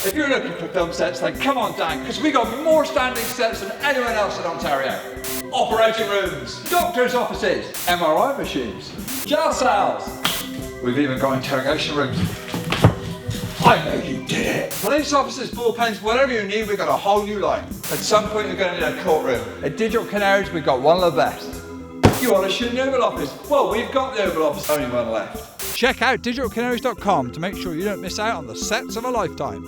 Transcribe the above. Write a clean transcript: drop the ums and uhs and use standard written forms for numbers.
If you're looking for film sets, then come on down, because we got more standing sets than anyone else in Ontario. Operating rooms, doctors' offices, MRI machines, jail cells. We've even got interrogation rooms. I know you did it. Police officers, bullpens, whatever you need, we've got a whole new line. At some point you're going to need a courtroom. At Digital Canaries, we've got one of the best. You want to shoot an Oval Office? Well, we've got the Oval Office, only one left. Check out digitalcanaries.com to make sure you don't miss out on the sets of a lifetime.